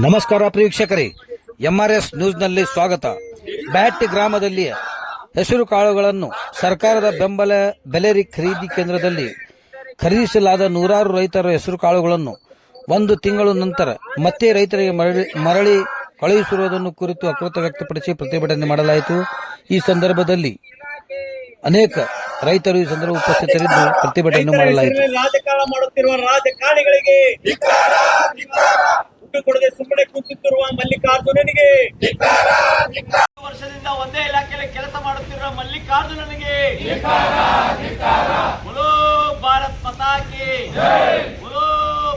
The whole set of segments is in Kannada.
ನಮಸ್ಕಾರ ಪ್ರೇಕ್ಷಕರೇ, ಎಂಆರ್ಎಸ್ ನ್ಯೂಸ್ನಲ್ಲಿ ಸ್ವಾಗತ. ಬ್ಯಾಟಿ ಗ್ರಾಮದಲ್ಲಿ ಹೆಸರು ಕಾಳುಗಳನ್ನು ಸರ್ಕಾರದ ಬೆಂಬಲ ಬೆಲೆ ಖರೀದಿ ಕೇಂದ್ರದಲ್ಲಿ ಖರೀದಿಸಲಾದ ನೂರಾರು ರೈತರ ಹೆಸರು ಕಾಳುಗಳನ್ನು ಒಂದು ತಿಂಗಳ ನಂತರ ಮತ್ತೆ ರೈತರಿಗೆ ಮರಳಿ ಕಳುಹಿಸಿರುವುದನ್ನು ಕುರಿತು ಆಕ್ರೋಶ ವ್ಯಕ್ತಪಡಿಸಿ ಪ್ರತಿಭಟನೆ ಮಾಡಲಾಯಿತು. ಈ ಸಂದರ್ಭದಲ್ಲಿ ಅನೇಕ ರೈತರು ಈ ಸಂದರ್ಭ ಉಪಸ್ಥಿತರಿದ್ದು ಪ್ರತಿಭಟನೆ ಮಾಡಲಾಯಿತು. ರಾಜಕಾರಣ ಮಾಡುತ್ತಿರುವ ರಾಜಕಾರಣಿಗಳಿಗೆ ದುಡ್ಡು ಕೊಡದೆ ಸುಮ್ಮನೆ ಕೂತಿರುವ ಮಲ್ಲಿಕಾರ್ಜುನನಿಗೆ, ವರ್ಷದಿಂದ ಒಂದೇ ಇಲಾಖೆಯಲ್ಲಿ ಕೆಲಸ ಮಾಡುತ್ತಿರುವ ಮಲ್ಲಿಕಾರ್ಜುನನಿಗೆ बोलो भारत माता की जय, बोलो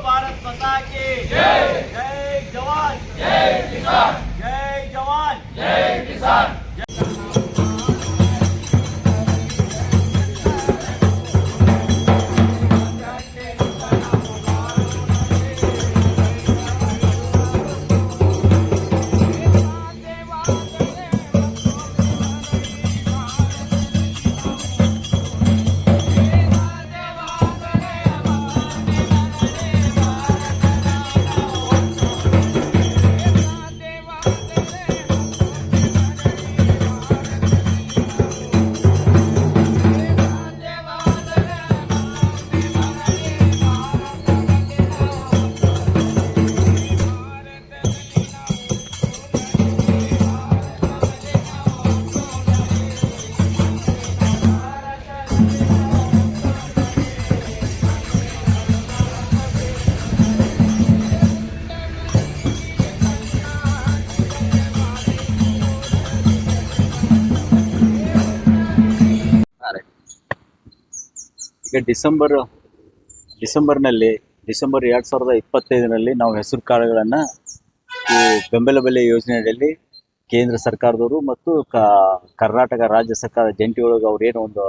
भारत माता की जय. जय जवान जय किसान, जय जवान जय किसान. ಈಗ ಡಿಸೆಂಬರ್ 2025 ನಾವು ಹೆಸರು ಕಾಳುಗಳನ್ನು ಈ ಬೆಂಬಲ ಬೆಲೆ ಯೋಜನೆಯಲ್ಲಿ ಕೇಂದ್ರ ಸರ್ಕಾರದವರು ಮತ್ತು ಕರ್ನಾಟಕ ರಾಜ್ಯ ಸರ್ಕಾರ ಜಂಟಿ ಒಳಗೆ ಅವ್ರು ಏನೋ ಒಂದು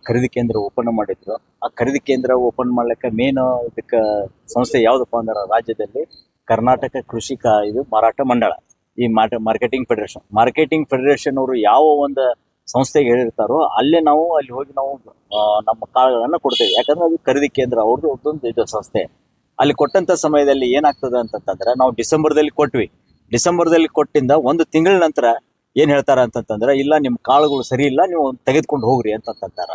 ಖರೀದಿ ಕೇಂದ್ರ ಓಪನ್ ಮಾಡಿದ್ರು. ಆ ಖರೀದಿ ಕೇಂದ್ರ ಓಪನ್ ಮಾಡ್ಲಿಕ್ಕೆ ಮೇನ್ ಇದಕ್ಕೆ ಸಂಸ್ಥೆ ಯಾವುದಪ್ಪ ಅಂದ್ರೆ ರಾಜ್ಯದಲ್ಲಿ ಕರ್ನಾಟಕ ಕೃಷಿ ಇದು ಮಾರಾಟ ಮಂಡಳ, ಈ ಮಾರ್ಕೆಟಿಂಗ್ ಫೆಡರೇಷನ್ ಅವರು ಯಾವ ಒಂದು ಸಂಸ್ಥೆಗೆ ಹೇಳಿರ್ತಾರೋ ಅಲ್ಲಿ ಹೋಗಿ ನಾವು ನಮ್ಮ ಕಾಳುಗಳನ್ನು ಕೊಡ್ತೇವೆ. ಯಾಕಂದ್ರೆ ಅದು ಖರೀದಿ ಕೇಂದ್ರ ಅವ್ರದ್ದು ಒಂದು ಇದು ಸಂಸ್ಥೆ. ಅಲ್ಲಿ ಕೊಟ್ಟಂತ ಸಮಯದಲ್ಲಿ ಏನಾಗ್ತದೆ ಅಂತಂದ್ರೆ ನಾವು ಡಿಸೆಂಬರ್ದಲ್ಲಿ ಕೊಟ್ಟಿಂದ ಒಂದು ತಿಂಗಳ ನಂತರ ಏನ್ ಹೇಳ್ತಾರ ಅಂತಂದ್ರೆ, ಇಲ್ಲ ನಿಮ್ಮ ಕಾಳುಗಳು ಸರಿ ಇಲ್ಲ, ನೀವು ತೆಗೆದುಕೊಂಡು ಹೋಗ್ರಿ ಅಂತಂತಾರ.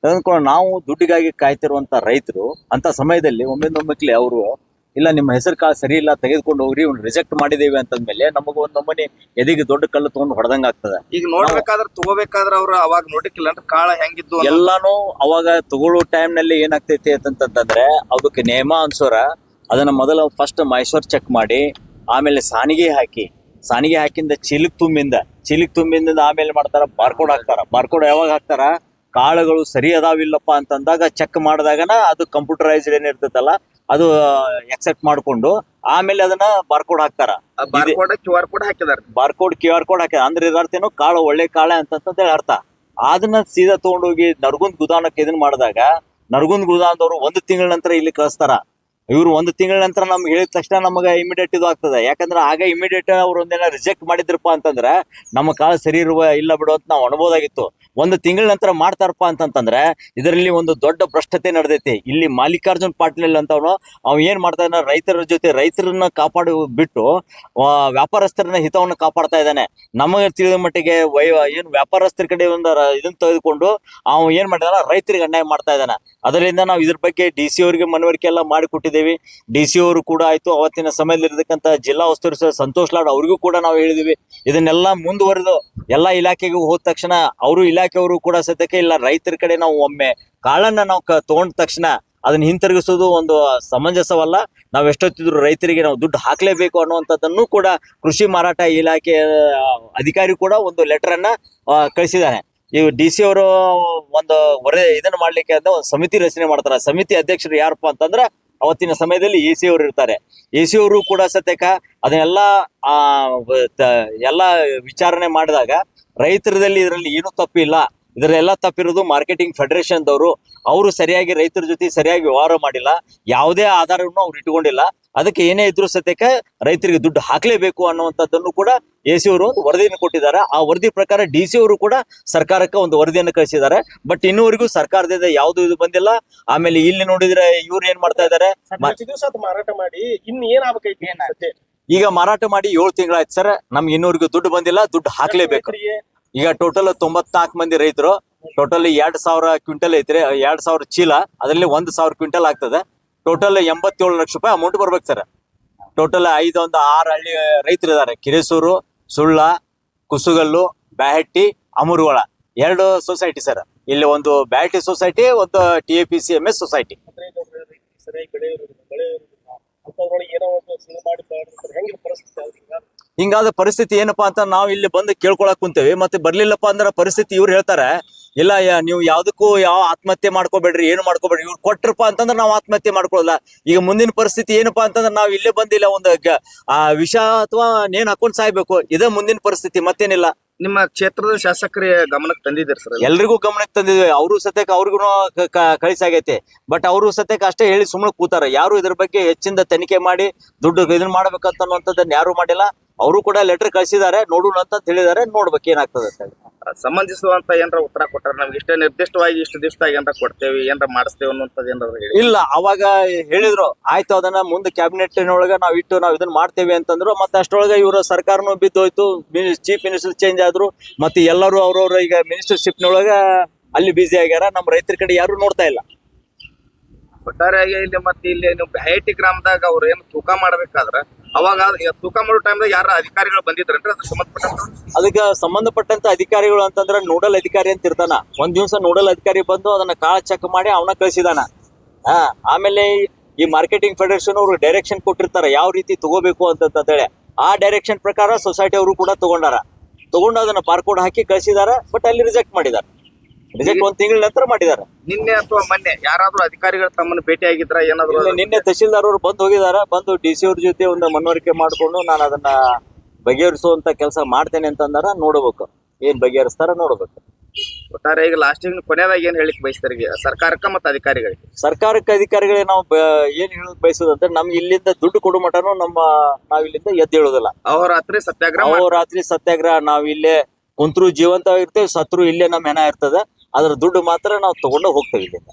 ತೆಗೆದುಕೊಂಡು ನಾವು ದುಡ್ಡಿಗಾಗಿ ಕಾಯ್ತಿರುವಂತ ರೈತರು ಅಂತ ಸಮಯದಲ್ಲಿ ಒಮ್ಮೆಕ್ಲೆ ಅವರು ಇಲ್ಲ ನಿಮ್ಮ ಹೆಸರು ಕಾಳು ಸರಿ ಇಲ್ಲ, ತೆಗೆದುಕೊಂಡು ಹೋಗ್ರಿ, ಇವ್ನು ರಿಜೆಕ್ಟ್ ಮಾಡಿದೇವಿ ಅಂತಂದ್ಮೇಲೆ ನಮಗ ಒಂದೊಮ್ಮೆ ಎದಿಗೆ ದೊಡ್ಡ ಕಲ್ಲು ತಗೊಂಡು ಹೊಡೆದಂಗ ಆಗ್ತದೆ. ಈಗ ತಗೋಬೇಕಾದ್ರೆ ಅವ್ರು ಅವಾಗ ನೋಡಿಕ್ಕಿಲ್ಲ ಅಂದ್ರೆ ಕಾಳ ಹೆಂಗಿದ್ದು ಎಲ್ಲಾನು ಅವಾಗ ತಗೊಳ್ಳೋ ಟೈಮ್ ನಲ್ಲಿ ಏನಾಗ್ತೈತಿ ಅಂತಂತಂದ್ರೆ ಅದಕ್ಕೆ ನೇಮ ಅನ್ಸೋರ ಅದನ್ನ ಮೊದಲು ಫಸ್ಟ್ ಮೈಸೂರ್ ಚೆಕ್ ಮಾಡಿ, ಆಮೇಲೆ ಸಾನಿಗೆ ಹಾಕಿಂದ ಚೀಲಿಗೆ ತುಂಬಿಂದ ಆಮೇಲೆ ಮಾಡ್ತಾರ ಬಾರ್ಕೋಡ್ ಹಾಕ್ತಾರ. ಬಾರ್ಕೋಡ್ ಯಾವಾಗ ಹಾಕ್ತಾರ, ಕಾಳುಗಳು ಸರಿ ಅದಾವಿಲ್ಲಪ್ಪ ಅಂತಂದಾಗ ಚೆಕ್ ಮಾಡಿದಾಗನ ಅದು ಕಂಪ್ಯೂಟರೈಸ್ಡ್ ಏನಿರ್ತೈತಲ್ಲ ಅದು ಎಕ್ಸೆಪ್ಟ್ ಮಾಡ್ಕೊಂಡು ಆಮೇಲೆ ಅದನ್ನ ಬಾರ್ಕೋಡ್ ಹಾಕ್ತಾರ. QR ಕೋಡ್ ಹಾಕಿದಾರೆ ಅಂದ್ರೆ ಇದರ್ಥ ಏನು, ಕಾಳು ಒಳ್ಳೆ ಕಾಳೆ ಅಂತ ಅರ್ಥ. ಅದನ್ನ ಸೀದಾ ತಗೊಂಡೋಗಿ ನರಗುಂದ್ ಗುದಾನಕ್ಕೆ ಇದನ್ನ ಮಾಡಿದಾಗ ನರಗುಂದ್ ಗುದಾನದವ್ರು ಒಂದು ತಿಂಗಳ ನಂತರ ಇಲ್ಲಿ ಕಳಿಸ್ತಾರ. ಇವ್ರು ಒಂದು ತಿಂಗಳ ನಂತರ ನಮ್ಗೆ ಹೇಳಿದ ತಕ್ಷಣ ನಮಗೆ ಇಮಿಡಿಯೇಟ್ ಇದು ಆಗ್ತದೆ. ಯಾಕಂದ್ರೆ ಆಗ ಇಮಿಡಿಯೇಟ್ ಅವ್ರು ಒಂದೇನ ರಿಜೆಕ್ಟ್ ಮಾಡಿದ್ರಪ್ಪ ಅಂತಂದ್ರೆ ನಮ್ಮ ಕಾಳು ಸರಿ ಇಲ್ಲ ಬಿಡು ಅಂತ ನಾವು ಅನ್ಬೋದಾಗಿತ್ತು. ಒಂದು ತಿಂಗಳ ನಂತರ ಮಾಡ್ತಾರಪ್ಪ ಅಂತಂದ್ರೆ ಇದರಲ್ಲಿ ಒಂದು ದೊಡ್ಡ ಭ್ರಷ್ಟತೆ ನಡೆದೈತಿ. ಇಲ್ಲಿ ಮಲ್ಲಿಕಾರ್ಜುನ್ ಪಾಟೀಲ್ ಅಂತವನು ಅವ್ ಏನ್ ಮಾಡ್ತಾ ಇದ್ದಾನೆ, ರೈತರ ಜೊತೆ ರೈತರನ್ನ ಕಾಪಾಡಿ ಬಿಟ್ಟು ವ್ಯಾಪಾರಸ್ಥರನ್ನ ಹಿತವನ್ನು ಕಾಪಾಡ್ತಾ ಇದ್ದಾನೆ. ನಮಗೆ ತಿಳಿದ ಮಟ್ಟಿಗೆ ಏನು ವ್ಯಾಪಾರಸ್ಥರ ಕಡೆ ಒಂದು ಇದನ್ನ ತೆಗೆದುಕೊಂಡು ಅವ್ ಏನ್ ಮಾಡಿದಾನ, ರೈತರಿಗೆ ಅನ್ಯಾಯ ಮಾಡ್ತಾ ಇದ್ದಾನೆ. ಅದರಿಂದ ನಾವು ಇದ್ರ ಬಗ್ಗೆ DC ಅವರಿಗೆ ಮನವರಿಕೆ ಎಲ್ಲ ಮಾಡಿ ಕೊಟ್ಟಿದ್ದೇವೆ. DC ಅವರು ಕೂಡ ಆಯ್ತು, ಅವತ್ತಿನ ಸಮಯದಲ್ಲಿ ಇರತಕ್ಕಂತ ಜಿಲ್ಲಾ ಉಸ್ತುವಾರಿ ಸಂತೋಷ್ ಲಾಡ್ ಅವ್ರಿಗೂ ಕೂಡ ನಾವು ಹೇಳಿದ್ವಿ. ಇದನ್ನೆಲ್ಲ ಮುಂದುವರೆದು ಎಲ್ಲಾ ಇಲಾಖೆಗೂ ಹೋದ ತಕ್ಷಣ ಅವರು ಇಲಾಖೆಯವರು ಕೂಡ ಸದ್ಯಕ್ಕೆ ಇಲ್ಲ, ರೈತರ ಕಡೆ ನಾವು ಒಮ್ಮೆ ಕಾಳನ್ನ ನಾವು ತಗೊಂಡ ತಕ್ಷಣ ಅದನ್ನ ಹಿಂತಿರುಗಿಸೋದು ಒಂದು ಸಮಂಜಸವಲ್ಲ. ನಾವ್ ಎಷ್ಟೊತ್ತಿದ್ರು ರೈತರಿಗೆ ನಾವು ದುಡ್ಡು ಹಾಕ್ಲೇಬೇಕು ಅನ್ನುವಂಥದ್ದನ್ನು ಕೂಡ ಕೃಷಿ ಮಾರಾಟ ಇಲಾಖೆ ಅಧಿಕಾರಿ ಕೂಡ ಒಂದು ಲೆಟರ್ ಅನ್ನ ಕಳಿಸಿದ್ದಾನೆ. ಈ DC ಅವರು ಒಂದು ಇದನ್ನ ಮಾಡ್ಲಿಕ್ಕೆ ಅಂತ ಒಂದು ಸಮಿತಿ ರಚನೆ ಮಾಡ್ತಾರೆ. ಸಮಿತಿ ಅಧ್ಯಕ್ಷರು ಯಾರಪ್ಪ ಅಂತಂದ್ರೆ ಅವತ್ತಿನ ಸಮಯದಲ್ಲಿ AC ಅವರು ಇರ್ತಾರೆ. AC ಅವರು ಕೂಡ ಸತ್ಯಕ್ಕ ಅದನ್ನೆಲ್ಲ ಎಲ್ಲ ವಿಚಾರಣೆ ಮಾಡಿದಾಗ ರೈತರದಲ್ಲಿ ಇದರಲ್ಲಿ ಏನೂ ತಪ್ಪಿಲ್ಲ. ಇದರೆಲ್ಲ ತಪ್ಪಿರೋದು ಮಾರ್ಕೆಟಿಂಗ್ ಫೆಡರೇಷನ್ ದವರು. ಅವರು ಸರಿಯಾಗಿ ರೈತರ ಜೊತೆ ಸರಿಯಾಗಿ ವ್ಯವಹಾರ ಮಾಡಿಲ್ಲ, ಯಾವುದೇ ಆಧಾರವನ್ನು ಅವ್ರು ಇಟ್ಕೊಂಡಿಲ್ಲ. ಅದಕ್ಕೆ ಏನೇ ಇದ್ರು ಸತ್ಯಕ್ಕೆ ರೈತರಿಗೆ ದುಡ್ಡು ಹಾಕ್ಲೇಬೇಕು ಅನ್ನುವಂಥದ್ದನ್ನು ಕೂಡ AC ಅವರು ಒಂದು ವರದಿಯನ್ನು ಕೊಟ್ಟಿದ್ದಾರೆ. ಆ ವರದಿ ಪ್ರಕಾರ DC ಅವರು ಕೂಡ ಸರ್ಕಾರಕ್ಕೆ ಒಂದು ವರದಿಯನ್ನು ಕಳಿಸಿದ್ದಾರೆ. ಬಟ್ ಇನ್ನೂವರೆಗೂ ಸರ್ಕಾರದಿಂದ ಯಾವ್ದು ಇದು ಬಂದಿಲ್ಲ. ಆಮೇಲೆ ಇಲ್ಲಿ ನೋಡಿದ್ರೆ ಇವ್ರು ಏನ್ ಮಾಡ್ತಾ ಇದ್ದಾರೆ, ಮಾರಾಟ ಮಾಡಿ ಇನ್ನು ಏನಾಗಬೇಕೈತಿ ಈಗ ಮಾರಾಟ ಮಾಡಿ 7 ತಿಂಗಳಾಯ್ತು ಸರ್. ನಮ್ಗೆ ಇನ್ನೂರಿಗೂ ದುಡ್ಡು ಬಂದಿಲ್ಲ, ದುಡ್ಡು ಹಾಕ್ಲೇಬೇಕು. ಈಗ ಟೋಟಲ್ 94 ಮಂದಿ ರೈತರು, ಟೋಟಲ್ 2000 ಕ್ವಿಂಟಲ್ ಐತ್ರಿ, 2000 ಚೀಲ, ಅದರಲ್ಲಿ 1000 ಕ್ವಿಂಟಲ್ ಆಗ್ತದೆ. ಟೋಟಲ್ 87 ಲಕ್ಷ ರೂಪಾಯಿ ಅಮೌಂಟ್ ಬರ್ಬೇಕು ಸರ್. ಟೋಟಲ್ 6 ಹಳ್ಳಿ ರೈತರು ಇದಾರೆ. ಕಿರೇಸೂರು, ಸುಳ್ಳ, ಕುಸುಗಲ್ಲು, ಬ್ಯಾಹಟ್ಟಿ, ಅಮೂರುಗಳ 2 ಸೊಸೈಟಿ ಸರ್. ಇಲ್ಲಿ ಒಂದು ಬ್ಯಾಹಟ್ಟಿ ಸೊಸೈಟಿ, ಒಂದು TAPCMS ಸೊಸೈಟಿ. ಹಿಂಗಾದ ಪರಿಸ್ಥಿತಿ ಏನಪ್ಪಾ ಅಂತ ನಾವು ಇಲ್ಲಿ ಬಂದು ಕೇಳ್ಕೊಳಕ್ ಕುಂತೇವಿ. ಮತ್ತೆ ಬರ್ಲಿಲ್ಲಪ್ಪ ಅಂದ್ರೆ ಪರಿಸ್ಥಿತಿ ಇವ್ರು ಹೇಳ್ತಾರೆ, ಇಲ್ಲ ನೀವು ಯಾವ್ದಕ್ಕೂ ಯಾವ ಆತ್ಮಹತ್ಯೆ ಮಾಡ್ಕೋಬೇಡ್ರಿ, ಏನು ಮಾಡ್ಕೋಬೇಡ್ರಿ. ಇವ್ರು ಕೊಟ್ರಪ್ಪ ಅಂತಂದ್ರೆ ನಾವು ಆತ್ಮಹತ್ಯೆ ಮಾಡ್ಕೊಳ್ಳಲ್ಲ. ಈಗ ಮುಂದಿನ ಪರಿಸ್ಥಿತಿ ಏನಪ್ಪಾ ಅಂತಂದ್ರೆ ನಾವು ಇಲ್ಲೇ ಬಂದಿಲ್ಲ, ಒಂದು ವಿಷ ಅಥವಾ ನೇಣು ಹಾಕೊಂಡ್ ಸಾಯ್ಬೇಕು. ಇದೇ ಮುಂದಿನ ಪರಿಸ್ಥಿತಿ, ಮತ್ತೇನಿಲ್ಲ. ನಿಮ್ಮ ಕ್ಷೇತ್ರದ ಶಾಸಕರ ಗಮನಕ್ಕೆ ತಂದಿದ್ದೀರಿ ಸರ್? ಎಲ್ರಿಗೂ ಗಮನಕ್ಕೆ ತಂದಿದ್ವಿ. ಅವರು ಸತ್ಯಕ್ಕೆ ಅವ್ರಿಗೂ ಕಳಿಸಾಗೈತೆ. ಬಟ್ ಅವರು ಸತ್ಯಕ್ಕೆ ಅಷ್ಟೇ ಹೇಳಿ ಸುಮ್ಮನೆ ಕೂತಾರ. ಯಾರು ಇದ್ರ ಬಗ್ಗೆ ಹೆಚ್ಚಿಂದ ತನಿಖೆ ಮಾಡಿ ದುಡ್ಡು ಇದನ್ನ ಮಾಡ್ಬೇಕಂತ ಅನ್ನೋಂಥದ್ದನ್ನ ಯಾರು ಮಾಡಿಲ್ಲ. ಅವರು ಕೂಡ ಲೆಟರ್ ಕಳಿಸಿದ್ದಾರೆ, ನೋಡೋಣ ಅಂತ ಹೇಳಿದ್ದಾರೆ. ನೋಡ್ಬೇಕು ಏನಾಗ್ತದೆ ಅಂತ ಹೇಳಿ. ಸಂಬಂಧಿಸುವಂತ ಏನಾರ ಉತ್ತರ ಕೊಟ್ಟಾರ? ನಮ್ಗೆ ಇಷ್ಟೇ ನಿರ್ದಿಷ್ಟವಾಗಿ ಇಷ್ಟು ದಿವಸದಾಗ ಏನಾರ ಕೊಡ್ತೇವೆ, ಏನಾರ ಮಾಡಿಸ್ತೇವೆ ಅನ್ನೋಂಥದ್ದು ಏನಾರ ಹೇಳಿ? ಇಲ್ಲ, ಅವಾಗ ಹೇಳಿದ್ರು, ಆಯ್ತು ಅದನ್ನ ಮುಂದೆ ಕ್ಯಾಬಿನೆಟ್ನೊಳಗ ನಾವು ಇದನ್ನ ಮಾಡ್ತೇವೆ ಅಂತಂದ್ರು. ಮತ್ತೆ ಅಷ್ಟೊಳಗೆ ಇವರು ಸರ್ಕಾರನು ಬಿದ್ದೋಯ್ತು, ಚೀಫ್ ಮಿನಿಸ್ಟರ್ ಚೇಂಜ್ ಆದ್ರು. ಮತ್ತೆ ಎಲ್ಲರೂ ಅವ್ರವ್ರ ಈಗ ಮಿನಿಸ್ಟರ್ಶಿಪ್ನೊಳಗ ಅಲ್ಲಿ ಬಿಸಿ ಆಗ್ಯಾರ. ನಮ್ಮ ರೈತರ ಕಡೆ ಯಾರು ನೋಡ್ತಾ ಇಲ್ಲ. ಒಟ್ಟಾರೆಯಾಗಿ ಇಲ್ಲಿ ಮತ್ತೆ ಇಲ್ಲಿ ನೀವು ಬ್ಯಾಹಟ್ಟಿ ಗ್ರಾಮದಾಗ ಅವ್ರು ಏನು ತೂಕ ಮಾಡ್ಬೇಕಾದ್ರ ಅವಾಗ ತೂಕ ಮಾಡೋ ಟೈಮ್ದಾಗ ಯಾರ ಅಧಿಕಾರಿಗಳು ಬಂದಿದ್ರನ್ರಿ ಅದ್ರ ಸಂಬಂಧಪಟ್ಟಂತ? ಅದಕ್ಕೆ ಸಂಬಂಧಪಟ್ಟಂತ ಅಧಿಕಾರಿಗಳು ಅಂತಂದ್ರೆ ನೋಡಲ್ ಅಧಿಕಾರಿ ಅಂತ ಇರ್ತಾನ. ಒಂದ್ ದಿವಸ ನೋಡಲ್ ಅಧಿಕಾರಿ ಬಂದು ಅದನ್ನ ಕಾಳ ಚೆಕ್ ಮಾಡಿ ಅವನ ಕಳಿಸಿದಾನ. ಆಮೇಲೆ ಈ ಮಾರ್ಕೆಟಿಂಗ್ ಫೆಡರೇಷನ್ ಅವರು ಡೈರೆಕ್ಷನ್ ಕೊಟ್ಟಿರ್ತಾರ ಯಾವ ರೀತಿ ತಗೋಬೇಕು ಅಂತ ಹೇಳಿ. ಆ ಡೈರೆಕ್ಷನ್ ಪ್ರಕಾರ ಸೊಸೈಟಿ ಅವರು ಕೂಡ ತಗೊಂಡು ಅದನ್ನ ಬಾರ್ಕೋಡ್ ಹಾಕಿ ಕಳಿಸಿದಾರ. ಬಟ್ ಅಲ್ಲಿ ರಿಜೆಕ್ಟ್ ಮಾಡಿದಾರೆ. ರಿಜೆಕ್ಟ್ 1 ತಿಂಗಳ ನಂತರ ಮಾಡಿದಾರೆ. ನಿನ್ನೆ ಅಥವಾ ಮೊನ್ನೆ ಯಾರಾದ್ರೂ ಅಧಿಕಾರಿಗಳು ತಮ್ಮನ್ನು ಭೇಟಿ ಆಗಿದ್ರ ಏನಾದ್ರು? ನಿನ್ನೆ ತಹಶೀಲ್ದಾರ್ ಅವರು ಬಂದು ಹೋಗಿದಾರ. ಬಂದು DC ಅವ್ರ ಜೊತೆ ಒಂದು ಮನವರಿಕೆ ಮಾಡ್ಕೊಂಡು ನಾನು ಅದನ್ನ ಬಗೆಹರಿಸುವಂತ ಕೆಲಸ ಮಾಡ್ತೇನೆ ಅಂತಂದಾರ. ನೋಡ್ಬೇಕು ಏನ್ ಬಗೆಹರಿಸ್ತಾರ, ನೋಡ್ಬೇಕು. ಒಟ್ಟಾರೆ ಈಗ ಲಾಸ್ಟಿಗೆ ಕೊನೆಯದಾಗ ಏನ್ ಹೇಳಿಕ್ ಬಯಸ್ತಾರೆ ಸರ್ಕಾರಕ್ಕೆ ಮತ್ತೆ ಅಧಿಕಾರಿಗಳಿಗೆ? ಸರ್ಕಾರಕ್ಕೆ ಅಧಿಕಾರಿಗಳಿಗೆ ನಾವು ಏನ್ ಹೇಳಕ್ ಬಯಸೋದಂದ್ರೆ, ನಮ್ಗೆ ಇಲ್ಲಿಂದ ದುಡ್ಡು ಕೊಡು ಮಟನು ನಾವ್ ಇಲ್ಲಿಂದ ಎದ್ದೇಳೋದಿಲ್ಲ. ಅಹೋರಾತ್ರಿ ಸತ್ಯಾಗ್ರಹ ನಾವ್ ಇಲ್ಲೇ ಕುಂತ್ರು ಜೀವಂತವಾಗಿರ್ತೇವೆ, ಸತ್ರು ಇಲ್ಲೇ ನಮ್ ಹೆಣ ಇರ್ತದೆ. ಅದ್ರ ದುಡ್ಡು ಮಾತ್ರ ನಾವು ತಗೊಂಡು ಹೋಗ್ತೇವೆ ಇಲ್ಲಿಂದ.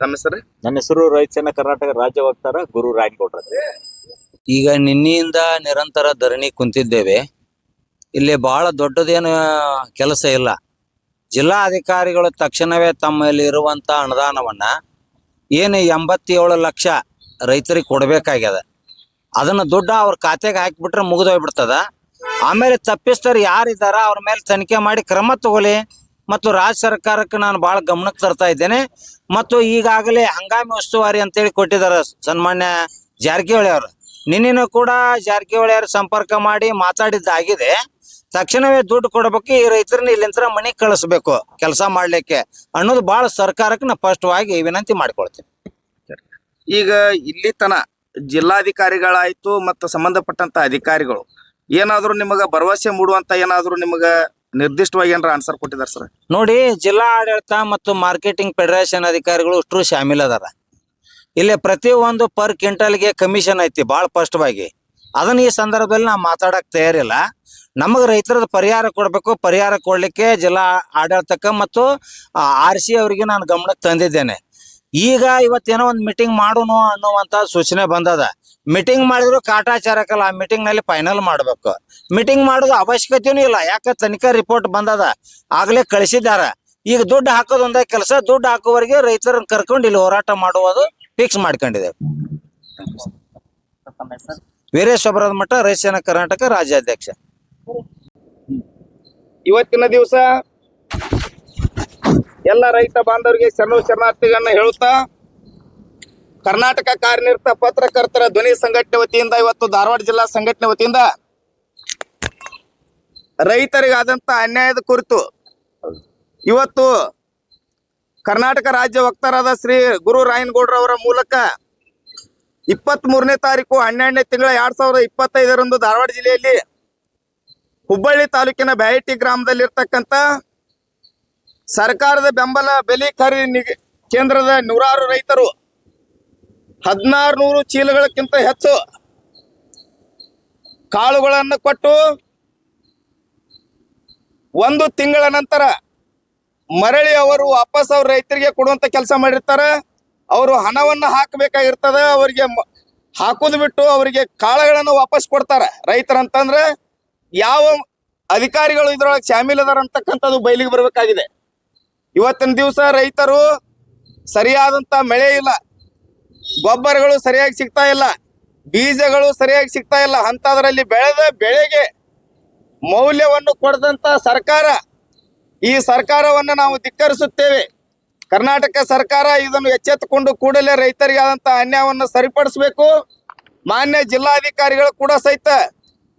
ತಮ್ಮ ಹೆಸರು? ನನ್ನ ಹೆಸರು ರೈತ ಸೇನಾ ಕರ್ನಾಟಕ ರಾಜ್ಯ ವಕ್ತಾರ ಗುರು ರಾಯನಗೌಡ್ರ. ಈಗ ನಿನ್ನೆಯಿಂದ ನಿರಂತರ ಧರಣಿ ಕುಂತಿದ್ದೇವೆ. ಇಲ್ಲಿ ಬಹಳ ದೊಡ್ಡದೇನು ಕೆಲಸ ಇಲ್ಲ. ಜಿಲ್ಲಾಧಿಕಾರಿಗಳು ತಕ್ಷಣವೇ ತಮ್ಮಲ್ಲಿ ಇರುವಂತ ಅನುದಾನವನ್ನ ಏನು 87 ಲಕ್ಷ ರೈತರಿಗೆ ಕೊಡ್ಬೇಕಾಗ್ಯದ, ಅದನ್ನ ದುಡ್ಡು ಅವ್ರ ಖಾತೆಗೆ ಹಾಕಿಬಿಟ್ರೆ ಮುಗಿದೋಗ್ಬಿಡ್ತದ. ಆಮೇಲೆ ತಪ್ಪಿಸ್ತರು ಯಾರಿದ್ದಾರ ಅವ್ರ ಮೇಲೆ ತನಿಖೆ ಮಾಡಿ ಕ್ರಮ ತಗೊಳ್ಳಿ. ಮತ್ತು ರಾಜ್ಯ ಸರ್ಕಾರಕ್ಕೆ ನಾನು ಬಹಳ ಗಮನಕ್ಕೆ ತರ್ತಾ ಇದ್ದೇನೆ. ಮತ್ತು ಈಗಾಗಲೇ ಹಂಗಾಮಿ ಉಸ್ತುವಾರಿ ಅಂತೇಳಿ ಕೊಟ್ಟಿದ್ದಾರೆ ಸನ್ಮಾನ್ಯ ಜಾರಕಿಹೊಳಿ ಅವರು. ನಿನ್ನೆನೂ ಕೂಡ ಜಾರಕಿಹೊಳಿ ಅವರು ಸಂಪರ್ಕ ಮಾಡಿ ಮಾತಾಡಿದ್ದಾಗಿದೆ. ತಕ್ಷಣವೇ ದುಡ್ಡು ಕೊಡ್ಬೇಕು, ಈ ರೈತರನ್ನ ಇಲ್ಲಿಂದ ಮನೆಗೆ ಕಳಿಸ್ಬೇಕು ಕೆಲಸ ಮಾಡ್ಲಿಕ್ಕೆ ಅನ್ನೋದು ಬಹಳ ಸರ್ಕಾರಕ್ಕೆ ನಾ ಸ್ಪಷ್ಟವಾಗಿ ವಿನಂತಿ ಮಾಡ್ಕೊಳ್ತೀನಿ. ಈಗ ಇಲ್ಲಿ ತನ ಜಿಲ್ಲಾಧಿಕಾರಿಗಳಾಯ್ತು ಮತ್ತು ಸಂಬಂಧಪಟ್ಟಂತ ಅಧಿಕಾರಿಗಳು ಏನಾದ್ರು ನಿಮಗ ಭರವಸೆ ಮೂಡುವಂತ ಏನಾದ್ರು ನಿಮಗ ನಿರ್ದಿಷ್ಟವಾಗಿ ಏನಾರ ಆನ್ಸರ್ ಕೊಟ್ಟಿದ್ದಾರೆ ಸರ್? ನೋಡಿ, ಜಿಲ್ಲಾ ಆಡಳಿತ ಮತ್ತು ಮಾರ್ಕೆಟಿಂಗ್ ಫೆಡರೇಷನ್ ಅಧಿಕಾರಿಗಳು ಅಷ್ಟರು ಶಾಮೀಲ್ ಅದಾರ. ಇಲ್ಲಿ ಪ್ರತಿ ಒಂದು ಪರ್ ಕ್ವಿಂಟಲ್ಗೆ ಕಮಿಷನ್ ಐತಿ ಬಹಳ ಸ್ಪಷ್ಟವಾಗಿ. ಅದನ್ನ ಈ ಸಂದರ್ಭದಲ್ಲಿ ನಾವು ಮಾತಾಡಕ್ ತಯಾರಿಲ್ಲ. ನಮಗೆ ರೈತರದ ಪರಿಹಾರ ಕೊಡಬೇಕು. ಪರಿಹಾರ ಕೊಡ್ಲಿಕ್ಕೆ ಜಿಲ್ಲಾ ಆಡಳಿತಕ್ಕೆ ಮತ್ತು RC ಅವರಿಗೆ ನಾನು ಗಮನಕ್ಕೆ ತಂದಿದ್ದೇನೆ. ಈಗ ಇವತ್ತೇನೋ ಒಂದು ಮೀಟಿಂಗ್ ಮಾಡೋಣ ಅನ್ನುವಂತ ಸೂಚನೆ ಬಂದದ. ಮೀಟಿಂಗ್ ಮಾಡಿದ್ರು ಕಾಟಾಚಾರಕ್ಕಲ್ಲ, ಆ ಮೀಟಿಂಗ್ ನಲ್ಲಿ ಫೈನಲ್ ಮಾಡ್ಬೇಕು. ಮೀಟಿಂಗ್ ಮಾಡೋದು ಅವಶ್ಯಕತೆನೂ ಇಲ್ಲ, ಯಾಕೆ ತನಿಖಾ ರಿಪೋರ್ಟ್ ಬಂದದ, ಆಗ್ಲೇ ಕಳಿಸಿದಾರ. ಈಗ ದುಡ್ಡು ಹಾಕೋದು ಒಂದೇ ಕೆಲಸ. ದುಡ್ಡು ಹಾಕೋವರೆಗೆ ರೈತರನ್ನ ಕರ್ಕೊಂಡು ಇಲ್ಲಿ ಹೋರಾಟ ಮಾಡುವುದು ಫಿಕ್ಸ್ ಮಾಡ್ಕೊಂಡಿದ್ದೇವೆ. ವೀರೇಶ್ವರದ ಮಠ ರೈತ ಸೇನಾ ಕರ್ನಾಟಕ ರಾಜ್ಯಾಧ್ಯಕ್ಷ. ಇವತ್ತಿನ ದಿವಸ ಎಲ್ಲ ರೈತ ಬಾಂಧವರಿಗೆ ಶರಣಾರ್ಥಿಗಳನ್ನ ಹೇಳುತ್ತಾ, ಕರ್ನಾಟಕ ಕಾರ್ಯನಿರತ ಪತ್ರಕರ್ತರ ಧ್ವನಿ ಸಂಘಟನೆ ವತಿಯಿಂದ ಇವತ್ತು ಧಾರವಾಡ ಜಿಲ್ಲಾ ಸಂಘಟನೆ ವತಿಯಿಂದ ರೈತರಿಗಾದಂತ ಅನ್ಯಾಯದ ಕುರಿತು ಇವತ್ತು ಕರ್ನಾಟಕ ರಾಜ್ಯ ವಕ್ತಾರಾದ ಶ್ರೀ ಗುರು ರಾಯನಗೌಡ್ರವರ ಮೂಲಕ 23ನೇ ತಾರೀಕು 12ನೇ ತಿಂಗಳ 2025ರಂದು ಧಾರವಾಡ ಜಿಲ್ಲೆಯಲ್ಲಿ ಹುಬ್ಬಳ್ಳಿ ತಾಲೂಕಿನ ಬ್ಯಾಹಟ್ಟಿ ಗ್ರಾಮದಲ್ಲಿರ್ತಕ್ಕಂಥ ಸರ್ಕಾರದ ಬೆಂಬಲ ಬೆಲೆ ಖರೀದಿ ಕೇಂದ್ರದ 100 ರೈತರು 1600 ಚೀಲಗಳಕ್ಕಿಂತ ಹೆಚ್ಚು ಕಾಳುಗಳನ್ನು ಕೊಟ್ಟು 1 ತಿಂಗಳ ನಂತರ ಮರಳಿ ಅವರು ವಾಪಸ್ ಅವ್ರ ರೈತರಿಗೆ ಕೊಡುವಂತ ಕೆಲಸ ಮಾಡಿರ್ತಾರೆ. ಅವರು ಹಣವನ್ನ ಹಾಕಬೇಕಾಗಿರ್ತದೆ. ಅವರಿಗೆ ಹಾಕೋದು ಬಿಟ್ಟು ಅವರಿಗೆ ಕಾಳುಗಳನ್ನು ವಾಪಸ್ ಕೊಡ್ತಾರ. ರೈತರಂತಂದ್ರೆ ಯಾವ ಅಧಿಕಾರಿಗಳು ಇದ್ರೊಳಗೆ ಶಾಮೀಲ್ ಅದಾರ ಅಂತಕ್ಕಂಥದ್ದು ಬಯಲಿಗೆ ಬರಬೇಕಾಗಿದೆ. ಇವತ್ತಿನ ದಿವಸ ರೈತರು ಸರಿಯಾದಂತ ಮಳೆ ಇಲ್ಲ, ಗೊಬ್ಬರಗಳು ಸರಿಯಾಗಿ ಸಿಗ್ತಾ ಇಲ್ಲ, ಬೀಜಗಳು ಸರಿಯಾಗಿ ಸಿಗ್ತಾ ಇಲ್ಲ. ಅಂತದ್ರಲ್ಲಿ ಬೆಳೆದ ಬೆಳೆಗೆ ಮೌಲ್ಯವನ್ನು ಕೊಡದಂತ ಸರ್ಕಾರ, ಈ ಸರ್ಕಾರವನ್ನು ನಾವು ಧಿಕ್ಕರಿಸುತ್ತೇವೆ. ಕರ್ನಾಟಕ ಸರ್ಕಾರ ಇದನ್ನು ಎಚ್ಚೆತ್ತುಕೊಂಡು ಕೂಡಲೇ ರೈತರಿಗೆ ಆದಂತ ಅನ್ಯಾಯವನ್ನು ಸರಿಪಡಿಸಬೇಕು. ಮಾನ್ಯ ಜಿಲ್ಲಾಧಿಕಾರಿಗಳು ಕೂಡ ಸಹಿತ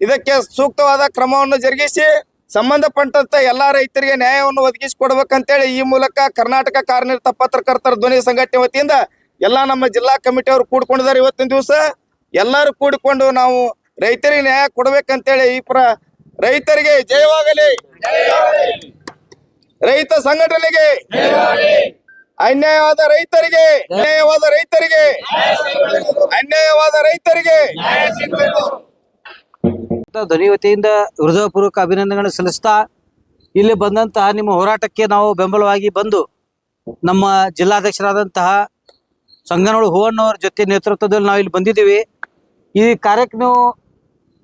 ಇದಕ್ಕೆ ಸೂಕ್ತವಾದ ಕ್ರಮವನ್ನು ಜರುಗಿಸಿ ಸಂಬಂಧಪಟ್ಟಂತ ಎಲ್ಲಾ ರೈತರಿಗೆ ನ್ಯಾಯವನ್ನು ಒದಗಿಸಿಕೊಡ್ಬೇಕಂತೇಳಿ ಈ ಮೂಲಕ ಕರ್ನಾಟಕ ಕಾರ್ಯನಿರತ ಪತ್ರಕರ್ತರ ಧ್ವನಿ ಸಂಘಟನೆ ವತಿಯಿಂದ ಎಲ್ಲಾ ನಮ್ಮ ಜಿಲ್ಲಾ ಕಮಿಟಿಯವರು ಕೂಡ್ಕೊಂಡಿದ್ದಾರೆ. ಇವತ್ತಿನ ದಿವಸ ಎಲ್ಲರೂ ಕೂಡಿಕೊಂಡು ನಾವು ರೈತರಿಗೆ ನ್ಯಾಯ ಕೊಡ್ಬೇಕಂತೇಳಿ ರೈತರಿಗೆ ಜಯವಾಗಲಿ, ರೈತ ಸಂಘಟನೆಗೆ ಅನ್ಯಾಯವಾದ ರೈತರಿಗೆ ಧ್ವನಿ ವತಿಯಿಂದ ಹೃದಯಪೂರ್ವಕ ಅಭಿನಂದನೆಗಳನ್ನು ಸಲ್ಲಿಸ್ತಾ ಇಲ್ಲಿ ಬಂದಂತಹ ನಿಮ್ಮ ಹೋರಾಟಕ್ಕೆ ನಾವು ಬೆಂಬಲವಾಗಿ ಬಂದು ನಮ್ಮ ಜಿಲ್ಲಾಧ್ಯಕ್ಷರಾದಂತಹ ಸಂಗನೂರು ಹೂವಣ್ಣವ್ರ ಜೊತೆ ನೇತೃತ್ವದಲ್ಲಿ ನಾವು ಇಲ್ಲಿ ಬಂದಿದ್ದೀವಿ. ಈ ಕಾರ್ಯಕ್ಕೆ ನೀವು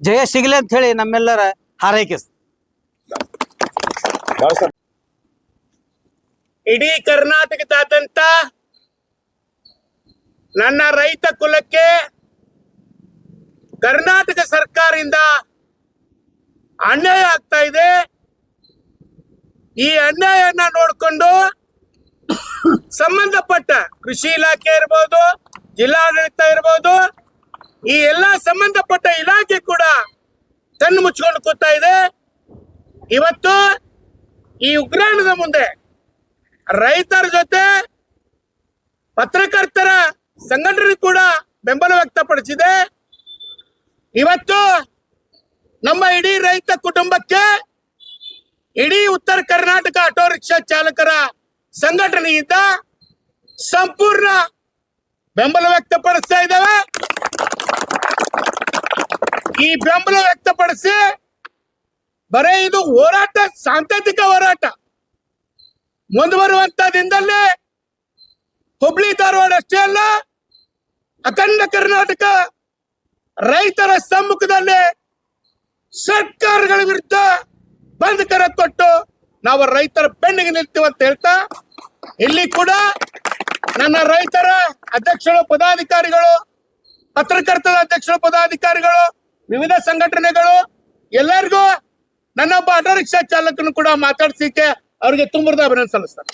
ಜಯ ಸಿಗಲಿ ಅಂತ ಹೇಳಿ ನಮ್ಮೆಲ್ಲರ ಹಾರೈಕೆ. ಇಡೀ ಕರ್ನಾಟಕದಾದ್ಯಂತ ನನ್ನ ರೈತ ಕುಲಕ್ಕೆ ಕರ್ನಾಟಕ ಸರ್ಕಾರದಿಂದ ಅನ್ಯಾಯ ಆಗ್ತಾ ಇದೆ. ಈ ಅನ್ಯಾಯನ ನೋಡಿಕೊಂಡು ಸಂಬಂಧಪಟ್ಟ ಕೃಷಿ ಇಲಾಖೆ ಇರ್ಬೋದು, ಜಿಲ್ಲಾಡಳಿತ ಇರ್ಬೋದು, ಈ ಎಲ್ಲ ಸಂಬಂಧಪಟ್ಟ ಇಲಾಖೆ ಕೂಡ ಕಣ್ಣು ಮುಚ್ಕೊಂಡು ಕೂತಾ ಇದೆ. ಇವತ್ತು ಈ ಉಗ್ರಾಣದ ಮುಂದೆ ರೈತರ ಜೊತೆ ಪತ್ರಕರ್ತರ ಸಂಘಟನೆ ಕೂಡ ಬೆಂಬಲ ವ್ಯಕ್ತಪಡಿಸಿದೆ. ಇವತ್ತು ನಮ್ಮ ಇಡೀ ರೈತ ಕುಟುಂಬಕ್ಕೆ ಇಡೀ ಉತ್ತರ ಕರ್ನಾಟಕ ಆಟೋ ರಿಕ್ಷಾ ಚಾಲಕರ ಸಂಘಟನೆಯಿಂದ ಸಂಪೂರ್ಣ ಬೆಂಬಲ ವ್ಯಕ್ತಪಡಿಸ್ತಾ ಇದ್ದೇವೆ. ಈ ಬೆಂಬಲ ವ್ಯಕ್ತಪಡಿಸಿ ಬರೇ ಇದು ಹೋರಾಟ ಸಾಂಕೇತಿಕ ಹೋರಾಟ, ಮುಂದುವರುವಂತ ದಿನದಲ್ಲಿ ಹುಬ್ಳಿ ಧಾರವಾಡ ಅಷ್ಟೇ ಅಲ್ಲ, ಅಖಂಡ ಕರ್ನಾಟಕ ರೈತರ ಸಮ್ಮುಖದಲ್ಲಿ ಸರ್ಕಾರಗಳ ವಿರುದ್ಧ ಬಂದ್ ಕರೆ ಕೊಟ್ಟು ನಾವು ರೈತರ ಬೆನ್ನಿಗೆ ನಿಲ್ತೀವಿ ಅಂತ ಹೇಳ್ತಾ, ಇಲ್ಲಿ ಕೂಡ ನನ್ನ ರೈತರ ಅಧ್ಯಕ್ಷರು, ಪದಾಧಿಕಾರಿಗಳು, ಪತ್ರಕರ್ತರ ಅಧ್ಯಕ್ಷರು, ಪದಾಧಿಕಾರಿಗಳು, ವಿವಿಧ ಸಂಘಟನೆಗಳು ಎಲ್ಲರಿಗೂ ನನ್ನೊಬ್ಬ ಆಟೋ ರಿಕ್ಷಾ ಚಾಲಕನು ಕೂಡ ಮಾತಾಡ್ಸಿಕ್ಕೆ ಅವ್ರಿಗೆ ತುಂಬರದ ಅಭಿನಂದನೆ ಸಲ್ಲಿಸ್ತಾರೆ.